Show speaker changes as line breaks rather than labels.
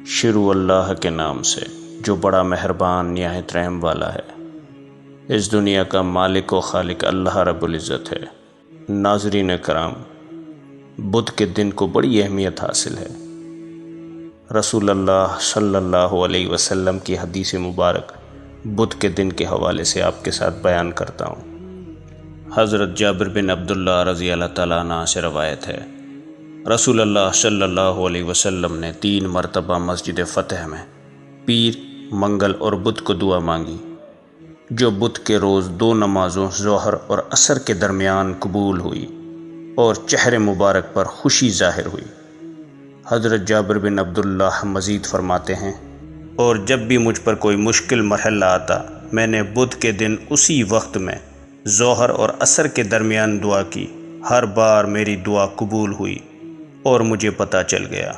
شروع اللہ کے نام سے جو بڑا مہربان نہایت رحم والا ہے۔ اس دنیا کا مالک و خالق اللہ رب العزت ہے۔ ناظرین کرام، بدھ کے دن کو بڑی اہمیت حاصل ہے۔ رسول اللہ صلی اللہ علیہ وسلم کی حدیث مبارک بدھ کے دن کے حوالے سے آپ کے ساتھ بیان کرتا ہوں۔ حضرت جابر بن عبداللہ رضی اللہ تعالیٰ عنہ سے روایت ہے، رسول اللہ صلی اللہ علیہ وسلم نے 3 مرتبہ مسجد فتح میں پیر، منگل اور بدھ کو دعا مانگی، جو بدھ کے روز 2 نمازوں ظہر اور عصر کے درمیان قبول ہوئی اور چہرے مبارک پر خوشی ظاہر ہوئی۔ حضرت جابر بن عبداللہ مزید فرماتے ہیں، اور جب بھی مجھ پر کوئی مشکل مرحلہ آتا، میں نے بدھ کے دن اسی وقت میں ظہر اور عصر کے درمیان دعا کی، ہر بار میری دعا قبول ہوئی اور مجھے پتہ چل گیا